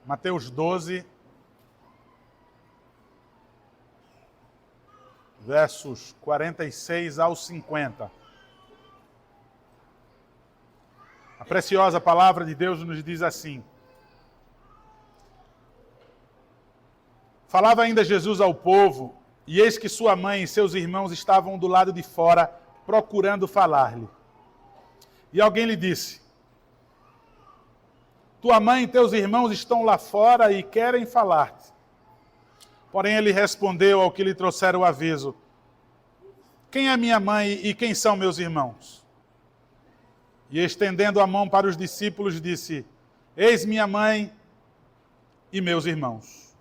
Mateus 12, versos 46 ao 50. A preciosa palavra de Deus nos diz assim: Falava ainda Jesus ao povo, e eis que sua mãe e seus irmãos estavam do lado de fora, procurando falar-lhe. E alguém lhe disse: Tua mãe e teus irmãos estão lá fora e querem falar-te. Porém ele respondeu ao que lhe trouxeram o aviso: Quem é minha mãe e quem são meus irmãos? E estendendo a mão para os discípulos, disse: Eis minha mãe e meus irmãos.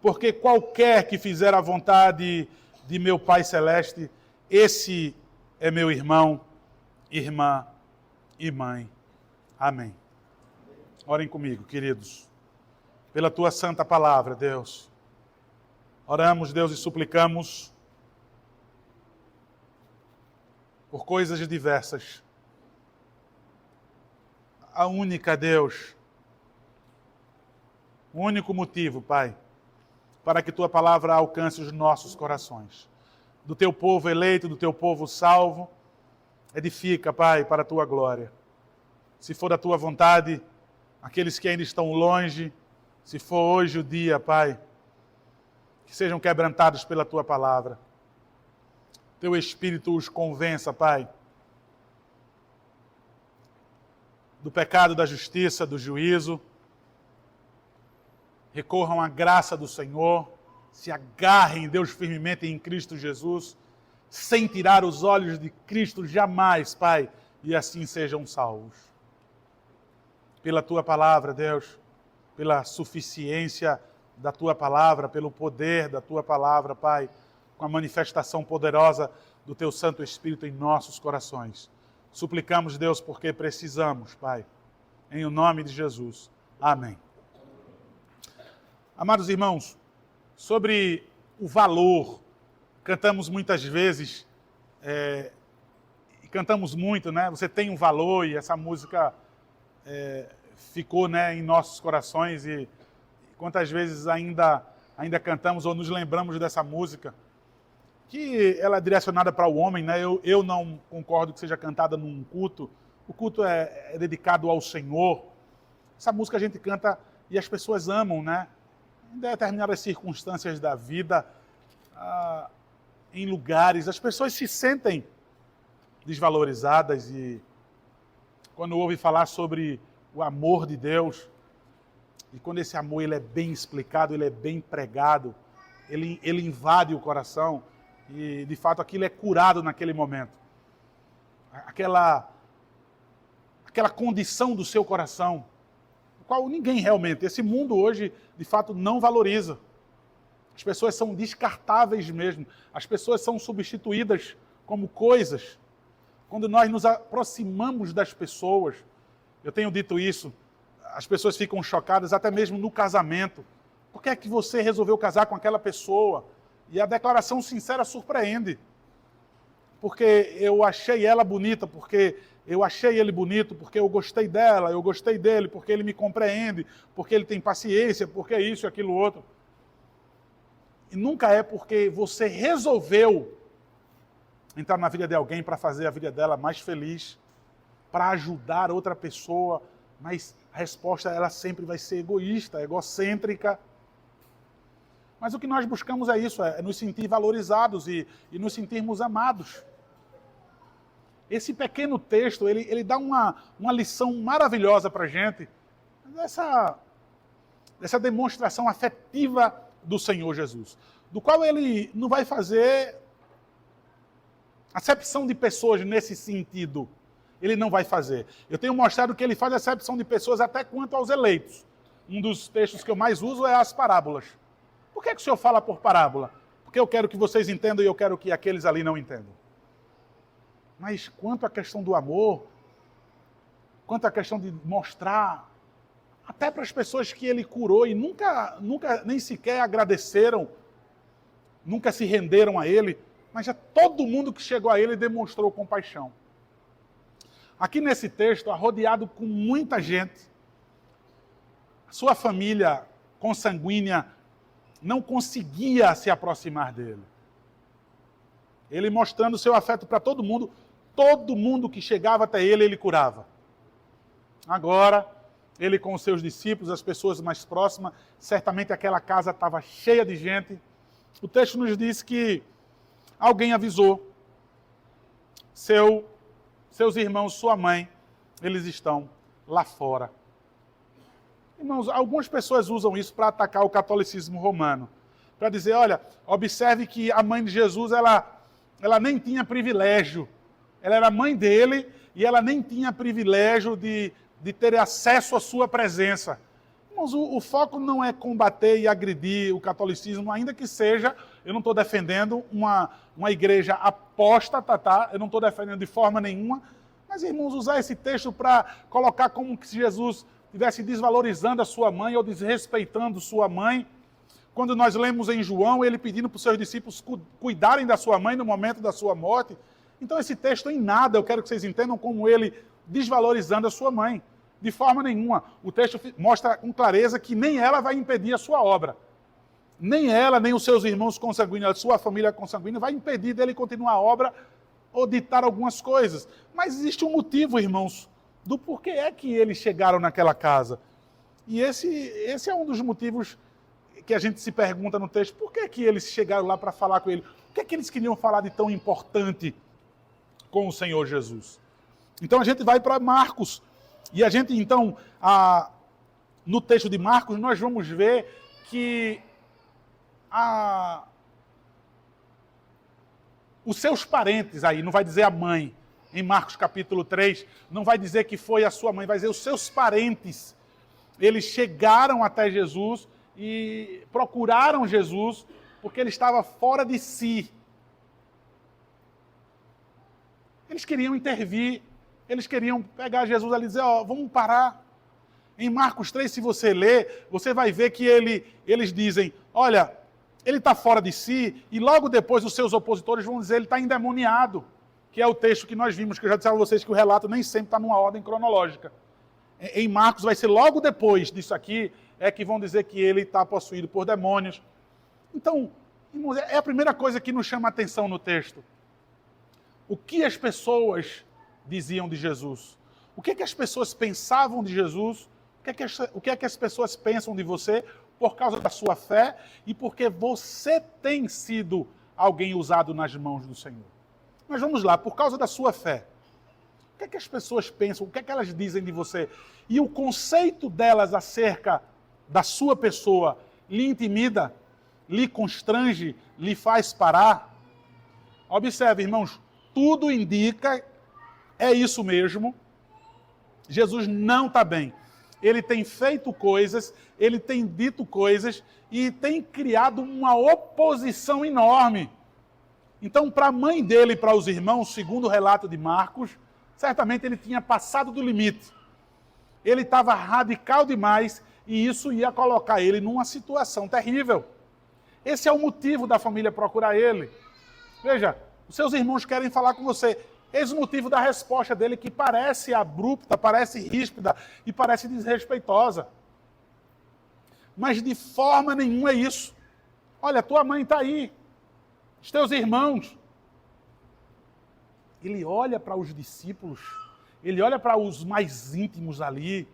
Porque qualquer que fizer a vontade de meu Pai Celeste, esse é meu irmão, irmã e mãe. Amém. Orem comigo, queridos. Pela tua santa palavra, Deus. Oramos, Deus, e suplicamos por coisas diversas. A única, Deus, o único motivo, Pai, para que tua palavra alcance os nossos corações. Do teu povo eleito, do teu povo salvo, edifica, Pai, para a tua glória. Se for da tua vontade, aqueles que ainda estão longe, se for hoje o dia, Pai, que sejam quebrantados pela tua palavra. Teu Espírito os convença, Pai, do pecado, da justiça, do juízo. Recorram à graça do Senhor, se agarrem, Deus, firmemente em Cristo Jesus, sem tirar os olhos de Cristo jamais, Pai, e assim sejam salvos. Pela tua palavra, Deus, pela suficiência da tua palavra, pelo poder da tua palavra, Pai, com a manifestação poderosa do teu Santo Espírito em nossos corações. Suplicamos, Deus, porque precisamos, Pai, em o nome de Jesus. Amém. Amados irmãos, sobre o valor, cantamos muitas vezes, e cantamos muito, né? Você tem um valor, e essa música ficou, né, em nossos corações, e quantas vezes ainda cantamos ou nos lembramos dessa música, que ela é direcionada para o homem, né? Eu não concordo que seja cantada num culto. O culto é dedicado ao Senhor. Essa música a gente canta e as pessoas amam, né? Em determinadas circunstâncias da vida, em lugares, as pessoas se sentem desvalorizadas, e quando ouvem falar sobre o amor de Deus, e quando esse amor ele é bem explicado, ele é bem pregado, ele invade o coração, e de fato aquilo é curado naquele momento. Aquela condição do seu coração, qual ninguém realmente, esse mundo hoje, de fato, não valoriza. As pessoas são descartáveis mesmo. As pessoas são substituídas como coisas. Quando nós nos aproximamos das pessoas, eu tenho dito isso, as pessoas ficam chocadas até mesmo no casamento. Por que é que você resolveu casar com aquela pessoa? E a declaração sincera surpreende. Porque eu achei ela bonita, porque eu achei ele bonito, porque eu gostei dela, eu gostei dele, porque ele me compreende, porque ele tem paciência, porque isso e aquilo outro. E nunca é porque você resolveu entrar na vida de alguém para fazer a vida dela mais feliz, para ajudar outra pessoa, mas a resposta ela sempre vai ser egoísta, egocêntrica. Mas o que nós buscamos é isso, é nos sentir valorizados e nos sentirmos amados. Esse pequeno texto, ele dá uma lição maravilhosa para a gente, dessa demonstração afetiva do Senhor Jesus, do qual ele não vai fazer acepção de pessoas nesse sentido. Ele não vai fazer. Eu tenho mostrado que ele faz acepção de pessoas até quanto aos eleitos. Um dos textos que eu mais uso é as parábolas. Por que o Senhor fala por parábola? Porque eu quero que vocês entendam e eu quero que aqueles ali não entendam. Mas quanto à questão do amor, quanto à questão de mostrar, até para as pessoas que ele curou e nunca nem sequer agradeceram, nunca se renderam a ele, mas já todo mundo que chegou a ele demonstrou compaixão. Aqui nesse texto, rodeado com muita gente, sua família consanguínea não conseguia se aproximar dele. Ele mostrando seu afeto para todo mundo que chegava até ele, ele curava. Agora, ele com os seus discípulos, as pessoas mais próximas, certamente aquela casa estava cheia de gente. O texto nos diz que alguém avisou seus irmãos, sua mãe, eles estão lá fora. Irmãos, algumas pessoas usam isso para atacar o catolicismo romano. Para dizer, olha, observe que a mãe de Jesus, ela nem tinha privilégio. Ela era mãe dele e ela nem tinha privilégio de ter acesso à sua presença. Irmãos, o foco não é combater e agredir o catolicismo, ainda que seja, eu não estou defendendo uma igreja apóstata, tá? Eu não estou defendendo de forma nenhuma, mas, irmãos, usar esse texto para colocar como se Jesus estivesse desvalorizando a sua mãe ou desrespeitando sua mãe. Quando nós lemos em João, ele pedindo para os seus discípulos cuidarem da sua mãe no momento da sua morte. Então, esse texto em nada, eu quero que vocês entendam como ele desvalorizando a sua mãe. De forma nenhuma. O texto mostra com clareza que nem ela vai impedir a sua obra. Nem ela, nem os seus irmãos consanguíneos, a sua família consanguínea, vai impedir dele continuar a obra ou ditar algumas coisas. Mas existe um motivo, irmãos, do porquê é que eles chegaram naquela casa. E esse é um dos motivos que a gente se pergunta no texto. Por que é que eles chegaram lá para falar com ele? O que é que eles queriam falar de tão importante com o Senhor Jesus? Então a gente vai para Marcos. E a gente, então, no texto de Marcos, nós vamos ver que os seus parentes aí, não vai dizer a mãe, em Marcos capítulo 3, não vai dizer que foi a sua mãe, vai dizer os seus parentes. Eles chegaram até Jesus e procuraram Jesus porque ele estava fora de si. Eles queriam intervir. Eles queriam pegar Jesus ali e dizer, vamos parar. Em Marcos 3, se você ler, você vai ver que eles dizem, olha, ele está fora de si, e logo depois os seus opositores vão dizer, ele está endemoniado, que é o texto que nós vimos, que eu já disse a vocês que o relato nem sempre está numa ordem cronológica. Em Marcos vai ser logo depois disso aqui, é que vão dizer que ele está possuído por demônios. Então, irmãos, é a primeira coisa que nos chama a atenção no texto. O que as pessoas diziam de Jesus? O que é que as pessoas pensavam de Jesus? O que é que as pessoas pensam de você por causa da sua fé e porque você tem sido alguém usado nas mãos do Senhor? Mas vamos lá, por causa da sua fé. O que é que as pessoas pensam? O que é que elas dizem de você? E o conceito delas acerca da sua pessoa lhe intimida, lhe constrange, lhe faz parar? Observe, irmãos, tudo indica, é isso mesmo, Jesus não está bem. Ele tem feito coisas, ele tem dito coisas e tem criado uma oposição enorme. Então, para a mãe dele e para os irmãos, segundo o relato de Marcos, certamente ele tinha passado do limite. Ele estava radical demais e isso ia colocar ele numa situação terrível. Esse é o motivo da família procurar ele. Veja, os seus irmãos querem falar com você. Eis o motivo da resposta dele, que parece abrupta, parece ríspida e parece desrespeitosa. Mas de forma nenhuma é isso. Olha, tua mãe está aí, os teus irmãos. Ele olha para os discípulos, ele olha para os mais íntimos ali,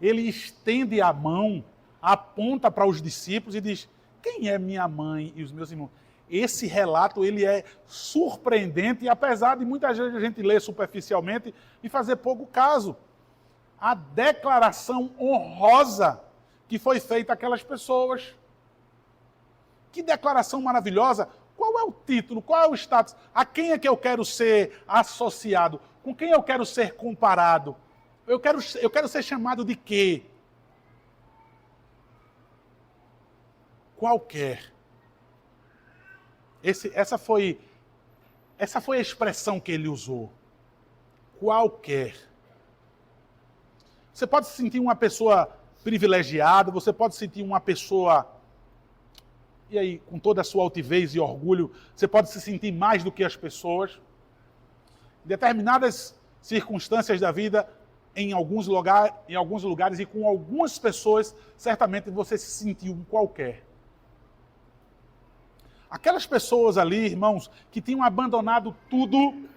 ele estende a mão, aponta para os discípulos e diz, quem é minha mãe e os meus irmãos? Esse relato ele é surpreendente e apesar de muitas vezes a gente ler superficialmente e fazer pouco caso. A declaração honrosa que foi feita àquelas pessoas. Que declaração maravilhosa! Qual é o título? Qual é o status? A quem é que eu quero ser associado? Com quem eu quero ser comparado? Eu quero ser chamado de quê? Qualquer. Essa foi a expressão que ele usou. Qualquer. Você pode se sentir uma pessoa privilegiada, você pode se sentir uma pessoa, e aí, com toda a sua altivez e orgulho, você pode se sentir mais do que as pessoas. Em determinadas circunstâncias da vida, em alguns lugares e com algumas pessoas, certamente você se sentiu um qualquer. Aquelas pessoas ali, irmãos, que tinham abandonado tudo,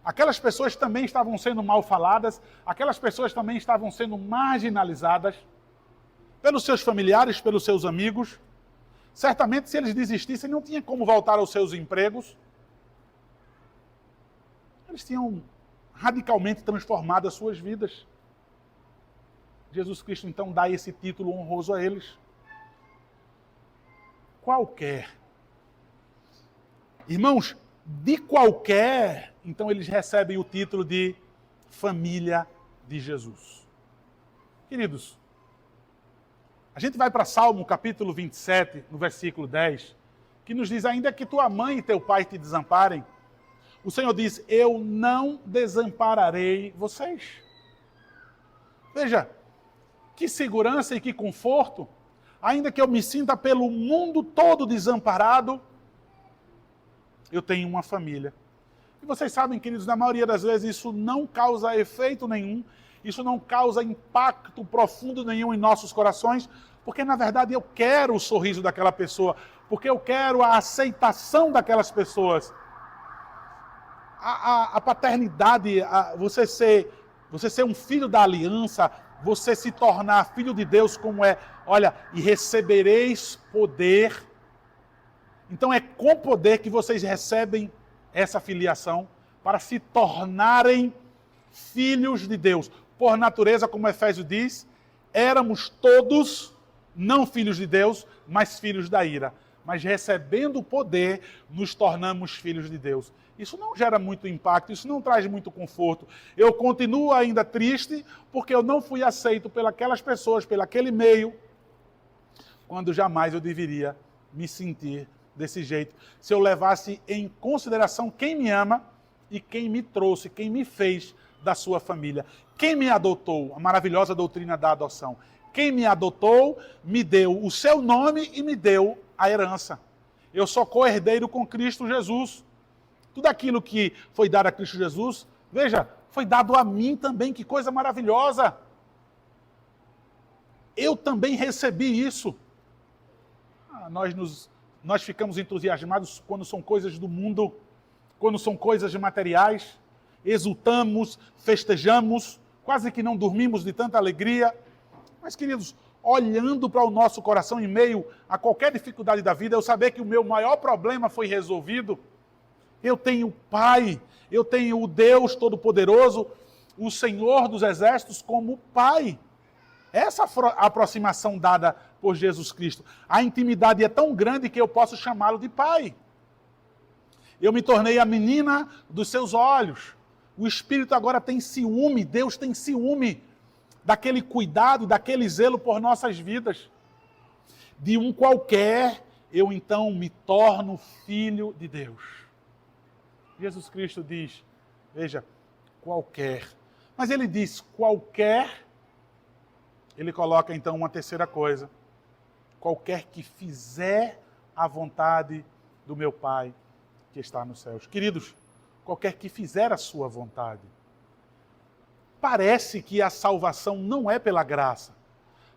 aquelas pessoas também estavam sendo mal faladas, aquelas pessoas também estavam sendo marginalizadas pelos seus familiares, pelos seus amigos. Certamente, se eles desistissem, não tinha como voltar aos seus empregos. Eles tinham radicalmente transformado as suas vidas. Jesus Cristo, então, dá esse título honroso a eles. Qualquer. Irmãos, de qualquer, então eles recebem o título de família de Jesus. Queridos, a gente vai para Salmo capítulo 27, no versículo 10, que nos diz: ainda que tua mãe e teu pai te desamparem, o Senhor diz: eu não desampararei vocês. Veja, que segurança e que conforto, ainda que eu me sinta pelo mundo todo desamparado, eu tenho uma família. E vocês sabem, queridos, na maioria das vezes isso não causa efeito nenhum, isso não causa impacto profundo nenhum em nossos corações, porque na verdade eu quero o sorriso daquela pessoa, porque eu quero a aceitação daquelas pessoas. A paternidade, você ser um filho da aliança, você se tornar filho de Deus como é, olha, e recebereis poder. Então é com poder que vocês recebem essa filiação para se tornarem filhos de Deus. Por natureza, como Efésios diz, éramos todos não filhos de Deus, mas filhos da ira. Mas recebendo o poder, nos tornamos filhos de Deus. Isso não gera muito impacto, isso não traz muito conforto. Eu continuo ainda triste porque eu não fui aceito pelas pessoas, pelaquele meio, quando jamais eu deveria me sentir desse jeito. Se eu levasse em consideração quem me ama e quem me trouxe, quem me fez da sua família. Quem me adotou, a maravilhosa doutrina da adoção. Quem me adotou, me deu o seu nome e me deu a herança. Eu sou co-herdeiro com Cristo Jesus. Tudo aquilo que foi dado a Cristo Jesus, veja, foi dado a mim também, que coisa maravilhosa. Eu também recebi isso. Nós ficamos entusiasmados quando são coisas do mundo, quando são coisas materiais, exultamos, festejamos, quase que não dormimos de tanta alegria. Mas, queridos, olhando para o nosso coração em meio a qualquer dificuldade da vida, eu saber que o meu maior problema foi resolvido. Eu tenho o Pai, eu tenho o Deus Todo-Poderoso, o Senhor dos Exércitos como Pai. Essa aproximação dada por Jesus Cristo. A intimidade é tão grande que eu posso chamá-lo de Pai. Eu me tornei a menina dos seus olhos. O Espírito agora tem ciúme, Deus tem ciúme daquele cuidado, daquele zelo por nossas vidas. De um qualquer, eu então me torno filho de Deus. Jesus Cristo diz, veja, qualquer. Mas ele diz qualquer, ele coloca então uma terceira coisa. Qualquer que fizer a vontade do meu Pai que está nos céus. Queridos, qualquer que fizer a sua vontade. Parece que a salvação não é pela graça.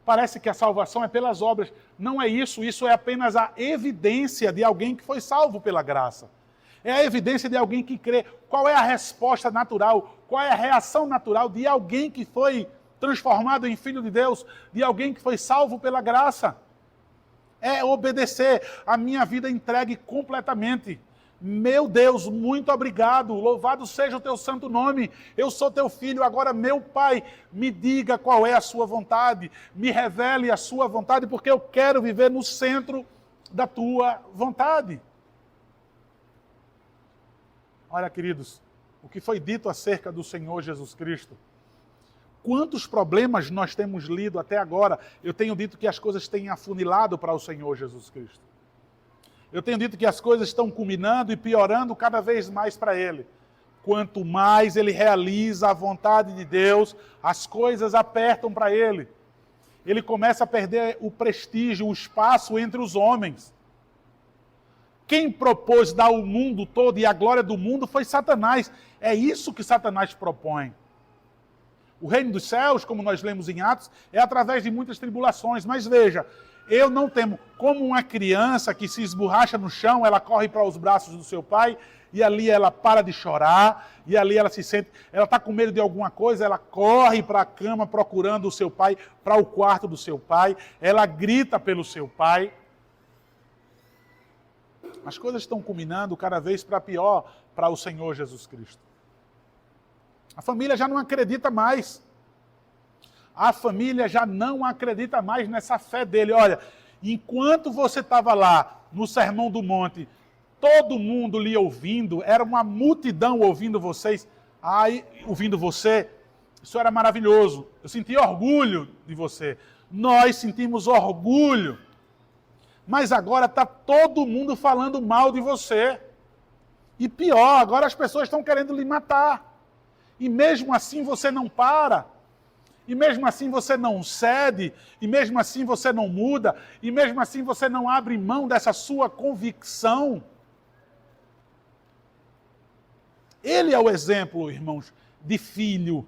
Parece que a salvação é pelas obras. Não é isso, isso é apenas a evidência de alguém que foi salvo pela graça. É a evidência de alguém que crê. Qual é a resposta natural? Qual é a reação natural de alguém que foi transformado em filho de Deus? De alguém que foi salvo pela graça? É obedecer. A minha vida entregue completamente. Meu Deus, muito obrigado. Louvado seja o teu santo nome. Eu sou teu filho, agora meu Pai, me diga qual é a sua vontade. Me revele a sua vontade, porque eu quero viver no centro da tua vontade. Olha, queridos, o que foi dito acerca do Senhor Jesus Cristo. Quantos problemas nós temos lido até agora? Eu tenho dito que as coisas têm afunilado para o Senhor Jesus Cristo. Eu tenho dito que as coisas estão culminando e piorando cada vez mais para Ele. Quanto mais Ele realiza a vontade de Deus, as coisas apertam para Ele. Ele começa a perder o prestígio, o espaço entre os homens. Quem propôs dar o mundo todo e a glória do mundo foi Satanás. É isso que Satanás propõe. O reino dos céus, como nós lemos em Atos, é através de muitas tribulações. Mas veja, eu não temo. Como uma criança que se esborracha no chão, ela corre para os braços do seu pai, e ali ela para de chorar, e ali ela se sente, ela está com medo de alguma coisa, ela corre para a cama procurando o seu pai, para o quarto do seu pai, ela grita pelo seu pai. As coisas estão culminando cada vez para pior para o Senhor Jesus Cristo. A família já não acredita mais. A família já não acredita mais nessa fé dele. Olha, enquanto você estava lá no Sermão do Monte, todo mundo lhe ouvindo, era uma multidão ouvindo vocês, ouvindo você, isso era maravilhoso. Eu senti orgulho de você. Nós sentimos orgulho. Mas agora está todo mundo falando mal de você. E pior, agora as pessoas estão querendo lhe matar. E mesmo assim você não para. E mesmo assim você não cede. E mesmo assim você não muda. E mesmo assim você não abre mão dessa sua convicção. Ele é o exemplo, irmãos, de filho.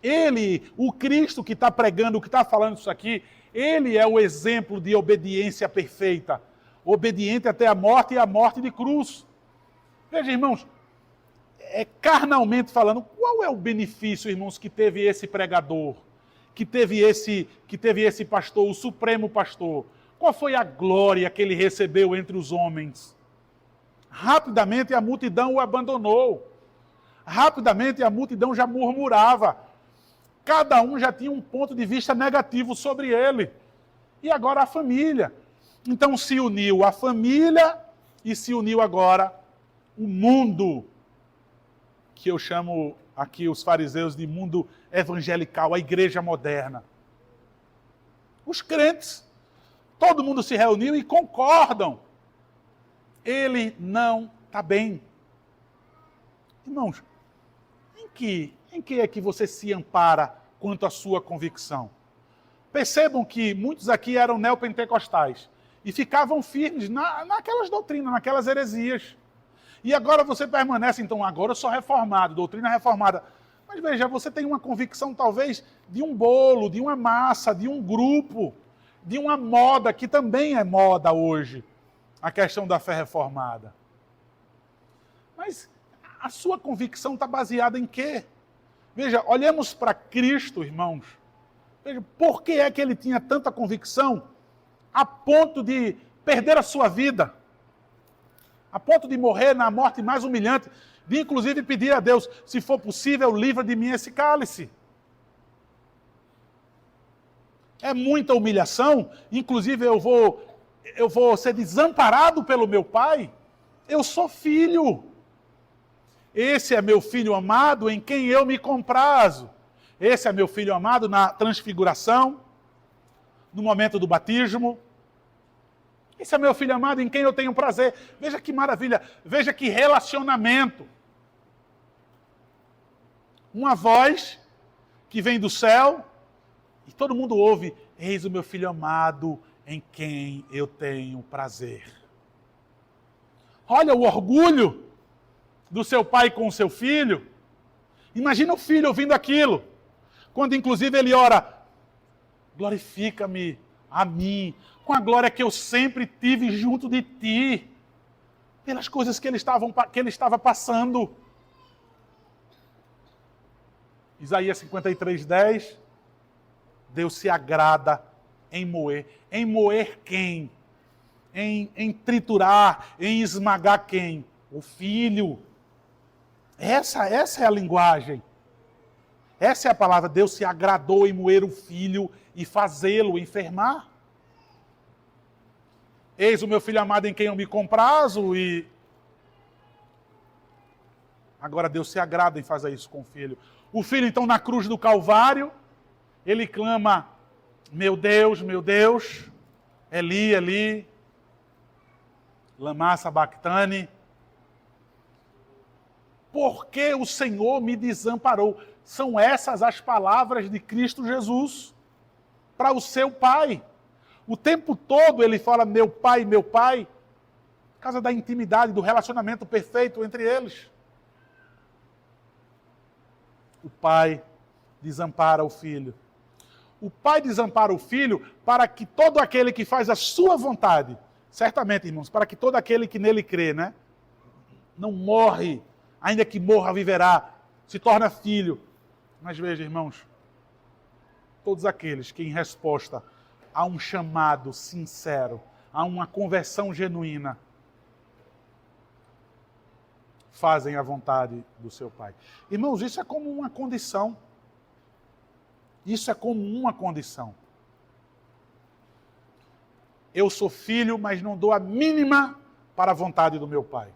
Ele, o Cristo que está pregando, que está falando isso aqui, ele é o exemplo de obediência perfeita. Obediente até a morte e a morte de cruz. Veja, irmãos, carnalmente falando, qual é o benefício, irmãos, que teve esse pregador? Que teve esse pastor, o supremo pastor? Qual foi a glória que ele recebeu entre os homens? Rapidamente a multidão o abandonou. Rapidamente a multidão já murmurava. Cada um já tinha um ponto de vista negativo sobre ele. E agora a família. Então se uniu a família e se uniu agora o mundo, que eu chamo aqui os fariseus de mundo evangelical, a igreja moderna. Os crentes, todo mundo se reuniu e concordam. Ele não está bem. Irmãos, em que é que você se ampara quanto à sua convicção? Percebam que muitos aqui eram neopentecostais e ficavam firmes naquelas doutrinas, naquelas heresias. E agora você permanece, então, agora eu sou reformado, doutrina reformada. Mas veja, você tem uma convicção talvez de um bolo, de uma massa, de um grupo, de uma moda, que também é moda hoje, a questão da fé reformada. Mas a sua convicção está baseada em quê? Veja, olhemos para Cristo, irmãos. Veja, por que é que ele tinha tanta convicção a ponto de perder a sua vida? A ponto de morrer na morte mais humilhante, de inclusive pedir a Deus, se for possível, livra de mim esse cálice. É muita humilhação, inclusive eu vou ser desamparado pelo meu pai. Eu sou filho. Esse é meu filho amado em quem eu me comprazo. Esse é meu filho amado na transfiguração, no momento do batismo. Esse é meu filho amado em quem eu tenho prazer. Veja que maravilha, veja que relacionamento. Uma voz que vem do céu e todo mundo ouve: eis o meu filho amado em quem eu tenho prazer. Olha o orgulho do seu pai com o seu filho. Imagina o filho ouvindo aquilo, quando inclusive ele ora: glorifica-me a mim, com a glória que eu sempre tive junto de ti, pelas coisas que ele estava passando. Isaías 53:10, Deus se agrada em moer. Em moer quem? Em triturar, em esmagar quem? O filho. Essa é a linguagem. Essa é a palavra. Deus se agradou em moer o filho e fazê-lo enfermar. Eis o meu filho amado em quem eu me comprazo, e agora Deus se agrada em fazer isso com o filho. O filho, então, na cruz do Calvário, ele clama: meu Deus, Eli, Eli, lama sabachthani. Por que o Senhor me desamparou? São essas as palavras de Cristo Jesus para o seu Pai. O tempo todo ele fala: meu Pai, por causa da intimidade, do relacionamento perfeito entre eles. O Pai desampara o filho. O pai desampara o filho para que todo aquele que faz a sua vontade, certamente, irmãos, para que todo aquele que nele crê, né, não morre, ainda que morra, viverá, se torna filho. Mas veja, irmãos, todos aqueles que em resposta a um chamado sincero, a uma conversão genuína, fazem a vontade do seu Pai. Irmãos, isso é como uma condição. Isso é como uma condição. Eu sou filho, mas não dou a mínima para a vontade do meu Pai.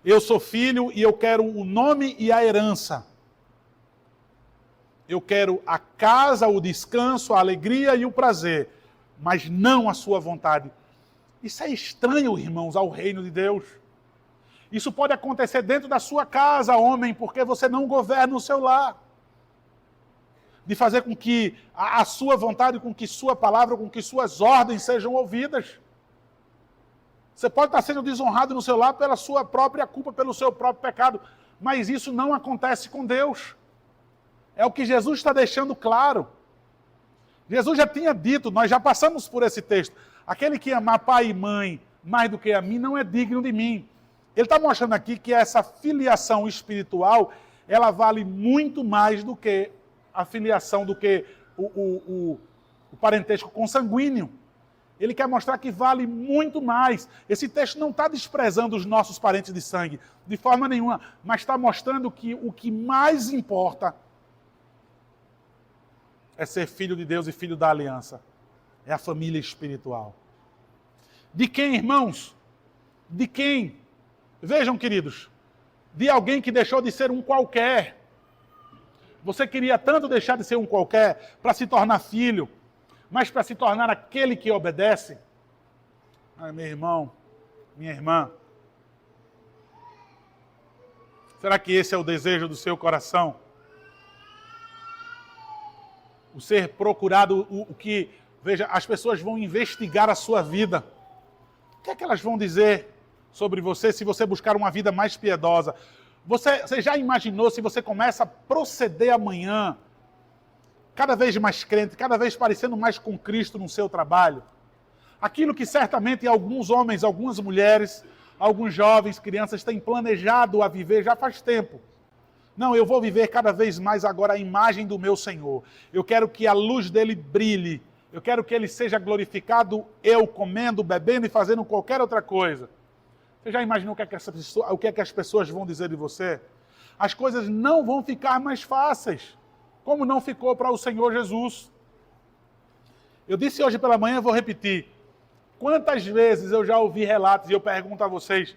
Eu sou filho e eu quero o nome e a herança. Eu quero a casa, o descanso, a alegria e o prazer, mas não a sua vontade. Isso é estranho, irmãos, ao reino de Deus. Isso pode acontecer dentro da sua casa, homem, porque você não governa o seu lar. De fazer com que a sua vontade, com que sua palavra, com que suas ordens sejam ouvidas. Você pode estar sendo desonrado no seu lar pela sua própria culpa, pelo seu próprio pecado, mas isso não acontece com Deus. É o que Jesus está deixando claro. Jesus já tinha dito, nós já passamos por esse texto, aquele que amar pai e mãe mais do que a mim não é digno de mim. Ele está mostrando aqui que essa filiação espiritual, ela vale muito mais do que a filiação, do que o parentesco consanguíneo. Ele quer mostrar que vale muito mais. Esse texto não está desprezando os nossos parentes de sangue, de forma nenhuma, mas está mostrando que o que mais importa é ser filho de Deus e filho da aliança. É a família espiritual. De quem, irmãos? De quem? Vejam, queridos, de alguém que deixou de ser um qualquer. Você queria tanto deixar de ser um qualquer para se tornar filho, mas para se tornar aquele que obedece? Ai, meu irmão, minha irmã, será que esse é o desejo do seu coração? O ser procurado, o que, veja, as pessoas vão investigar a sua vida. O que é que elas vão dizer sobre você se você buscar uma vida mais piedosa? Você já imaginou se você começa a proceder amanhã, cada vez mais crente, cada vez parecendo mais com Cristo no seu trabalho? Aquilo que certamente alguns homens, algumas mulheres, alguns jovens, crianças têm planejado a viver já faz tempo. Não, eu vou viver cada vez mais agora a imagem do meu Senhor. Eu quero que a luz dele brilhe. Eu quero que ele seja glorificado, eu comendo, bebendo e fazendo qualquer outra coisa. Você já imaginou o que é que as pessoas vão dizer de você? As coisas não vão ficar mais fáceis, como não ficou para o Senhor Jesus. Eu disse hoje pela manhã, vou repetir. Quantas vezes eu já ouvi relatos e eu pergunto a vocês,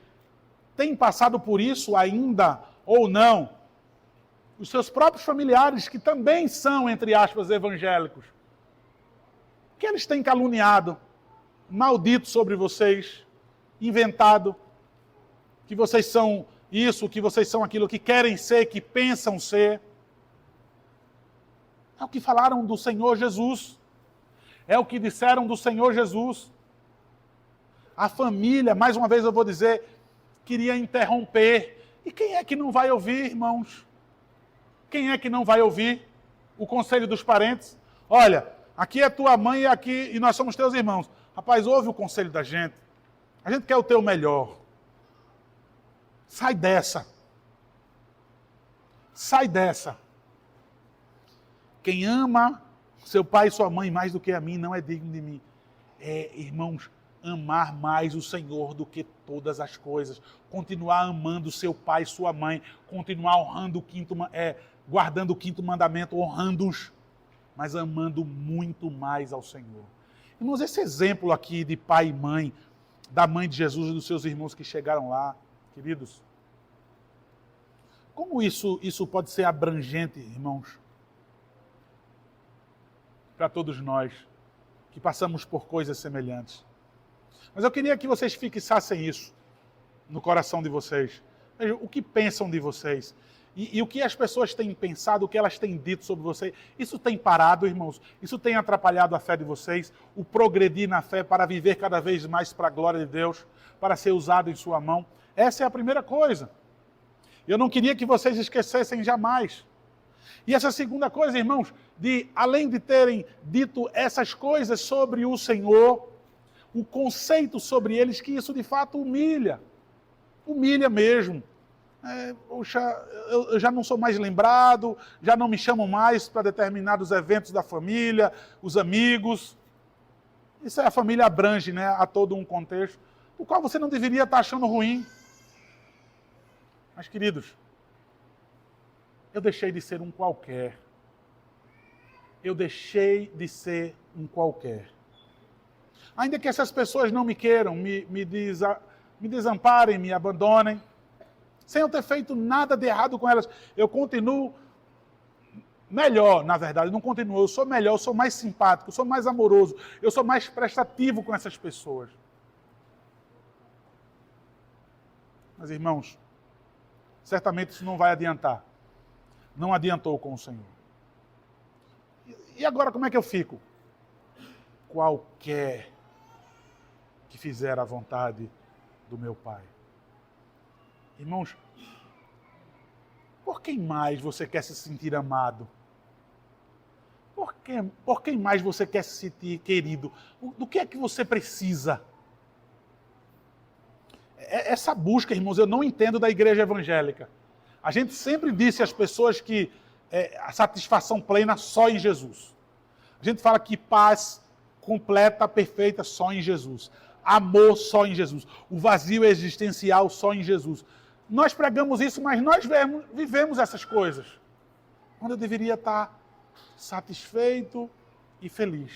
tem passado por isso ainda ou não? Os seus próprios familiares, que também são, entre aspas, evangélicos, que eles têm caluniado, maldito sobre vocês, inventado, que vocês são isso, que vocês são aquilo, que querem ser, que pensam ser. É o que falaram do Senhor Jesus. É o que disseram do Senhor Jesus. A família, mais uma vez eu vou dizer, queria interromper. E quem é que não vai ouvir, irmãos? Quem é que não vai ouvir o conselho dos parentes? Olha, aqui é tua mãe e nós somos teus irmãos. Rapaz, ouve o conselho da gente. A gente quer o teu melhor. Sai dessa. Sai dessa. Quem ama seu pai e sua mãe mais do que a mim não é digno de mim. Irmãos, amar mais o Senhor do que todas as coisas. Continuar amando seu pai e sua mãe. Continuar honrando guardando o quinto mandamento, honrando-os, mas amando muito mais ao Senhor. Irmãos, esse exemplo aqui de pai e mãe, da mãe de Jesus e dos seus irmãos que chegaram lá, queridos, como isso pode ser abrangente, irmãos, para todos nós que passamos por coisas semelhantes. Mas eu queria que vocês fixassem isso no coração de vocês. Veja, o que pensam de vocês? E o que as pessoas têm pensado, o que elas têm dito sobre vocês, isso tem parado, irmãos? Isso tem atrapalhado a fé de vocês? O progredir na fé para viver cada vez mais para a glória de Deus, para ser usado em sua mão? Essa é a primeira coisa. Eu não queria que vocês esquecessem jamais. E essa segunda coisa, irmãos, além de terem dito essas coisas sobre o Senhor, o conceito sobre eles, que isso de fato humilha mesmo. Poxa, eu já não sou mais lembrado, já não me chamam mais para determinados eventos da família, os amigos. Isso a família abrange, né, a todo um contexto, o qual você não deveria estar achando ruim. Mas, queridos, eu deixei de ser um qualquer. Eu deixei de ser um qualquer. Ainda que essas pessoas não me queiram, me desamparem, me abandonem, sem eu ter feito nada de errado com elas, eu continuo melhor, na verdade, não continuo, eu sou melhor, eu sou mais simpático, eu sou mais amoroso, eu sou mais prestativo com essas pessoas. Mas, irmãos, certamente isso não vai adiantar. Não adiantou com o Senhor. E agora como é que eu fico? Qualquer que fizer a vontade do meu Pai. Irmãos, por quem mais você quer se sentir amado? Por quem mais você quer se sentir querido? Do que é que você precisa? Essa busca, irmãos, eu não entendo da igreja evangélica. A gente sempre disse às pessoas que a satisfação plena só em Jesus. A gente fala que paz completa, perfeita, só em Jesus. Amor só em Jesus. O vazio existencial só em Jesus. Nós pregamos isso, mas nós vivemos essas coisas. Quando eu deveria estar satisfeito e feliz.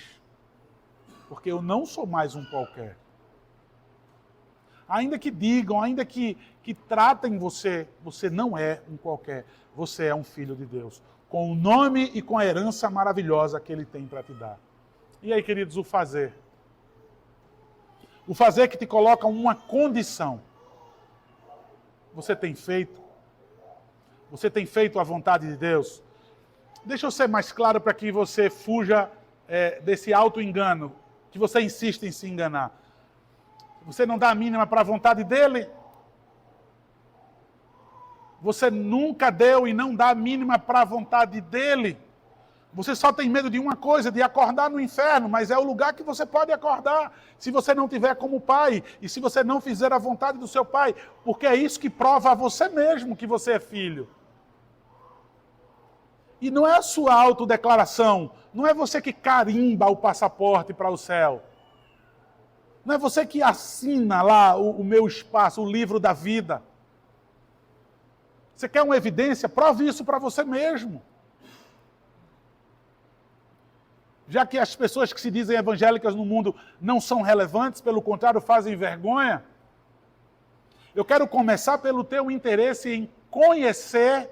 Porque eu não sou mais um qualquer. Ainda que digam, ainda que tratem você, você não é um qualquer. Você é um filho de Deus. Com o nome e com a herança maravilhosa que Ele tem para te dar. E aí, queridos, o fazer. O fazer que te coloca uma condição. Você tem feito? Você tem feito a vontade de Deus? Deixa eu ser mais claro para que você fuja desse auto-engano, que você insiste em se enganar. Você não dá a mínima para a vontade dEle? Você nunca deu e não dá a mínima para a vontade dEle? Você só tem medo de uma coisa, de acordar no inferno, mas é o lugar que você pode acordar, se você não tiver como pai, e se você não fizer a vontade do seu pai, porque é isso que prova a você mesmo que você é filho. E não é a sua autodeclaração, não é você que carimba o passaporte para o céu. Não é você que assina lá o meu espaço, o livro da vida. Você quer uma evidência? Prove isso para você mesmo. Já que as pessoas que se dizem evangélicas no mundo não são relevantes, pelo contrário, fazem vergonha, eu quero começar pelo teu interesse em conhecer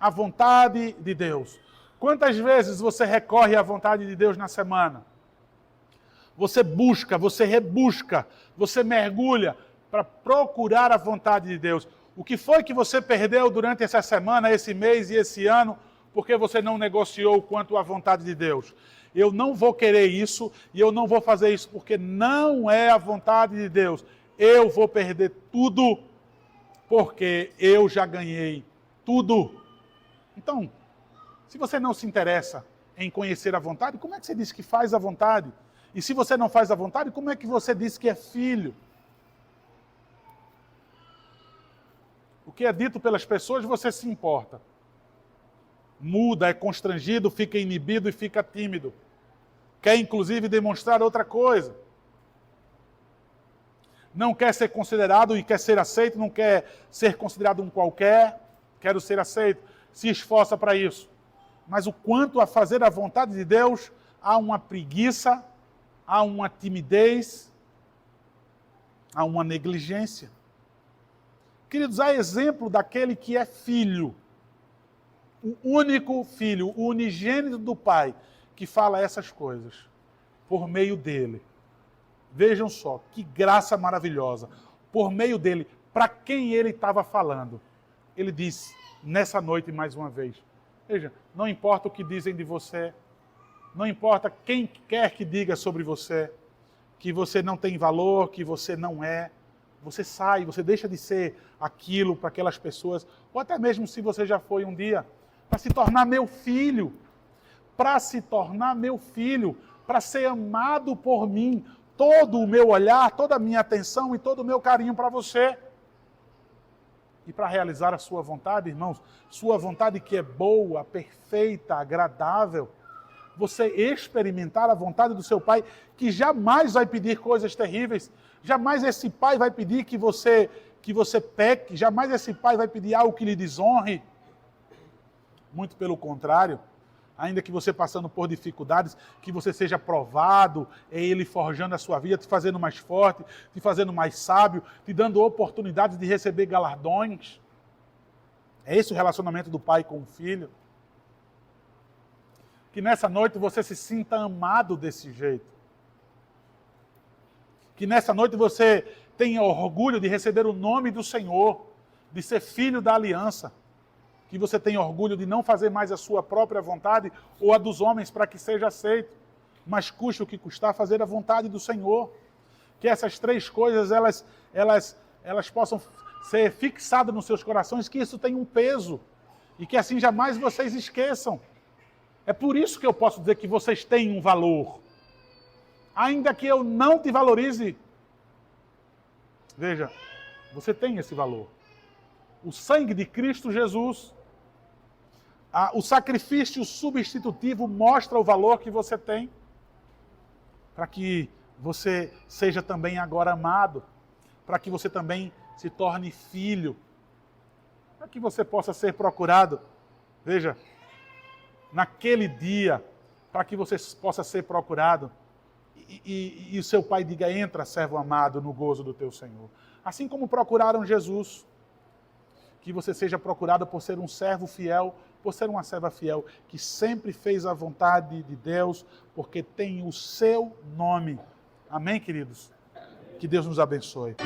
a vontade de Deus. Quantas vezes você recorre à vontade de Deus na semana? Você busca, você rebusca, você mergulha para procurar a vontade de Deus. O que foi que você perdeu durante essa semana, esse mês e esse ano, porque você não negociou quanto à vontade de Deus? Eu não vou querer isso e eu não vou fazer isso porque não é a vontade de Deus. Eu vou perder tudo porque eu já ganhei tudo. Então, se você não se interessa em conhecer a vontade, como é que você diz que faz a vontade? E se você não faz a vontade, como é que você diz que é filho? O que é dito pelas pessoas, você se importa. Muda, é constrangido, fica inibido e fica tímido. Quer, inclusive, demonstrar outra coisa. Não quer ser considerado e quer ser aceito, não quer ser considerado um qualquer, quero ser aceito. Se esforça para isso. Mas o quanto a fazer a vontade de Deus, há uma preguiça, há uma timidez, há uma negligência. Queridos, há exemplo daquele que é filho, o único filho, o unigênito do Pai, que fala essas coisas, por meio dele. Vejam só, que graça maravilhosa. Por meio dele, para quem ele estava falando. Ele disse, nessa noite mais uma vez, veja, não importa o que dizem de você, não importa quem quer que diga sobre você, que você não tem valor, que você não é, você sai, você deixa de ser aquilo para aquelas pessoas, ou até mesmo se você já foi um dia, para se tornar meu filho, para se tornar meu filho, para ser amado por mim, todo o meu olhar, toda a minha atenção e todo o meu carinho para você. E para realizar a sua vontade, irmãos, sua vontade que é boa, perfeita, agradável, você experimentar a vontade do seu Pai, que jamais vai pedir coisas terríveis, jamais esse Pai vai pedir que você peque, jamais esse Pai vai pedir algo que lhe desonre. Muito pelo contrário, ainda que você passando por dificuldades, que você seja provado, é Ele forjando a sua vida, te fazendo mais forte, te fazendo mais sábio, te dando oportunidades de receber galardões. É esse o relacionamento do pai com o filho. Que nessa noite você se sinta amado desse jeito. Que nessa noite você tenha orgulho de receber o nome do Senhor, de ser filho da aliança. Que você tenha orgulho de não fazer mais a sua própria vontade ou a dos homens para que seja aceito, mas custe o que custar fazer a vontade do Senhor. Que essas três coisas elas possam ser fixadas nos seus corações, que isso tenha um peso e que assim jamais vocês esqueçam. É por isso que eu posso dizer que vocês têm um valor. Ainda que eu não te valorize, veja, você tem esse valor. O sangue de Cristo Jesus, o sacrifício substitutivo mostra o valor que você tem, para que você seja também agora amado, para que você também se torne filho, para que você possa ser procurado, veja, naquele dia, para que você possa ser procurado, e o seu pai diga, entra, servo amado, no gozo do teu Senhor. Assim como procuraram Jesus, que você seja procurado por ser um servo fiel, por ser uma serva fiel, que sempre fez a vontade de Deus, porque tem o seu nome. Amém, queridos? Que Deus nos abençoe.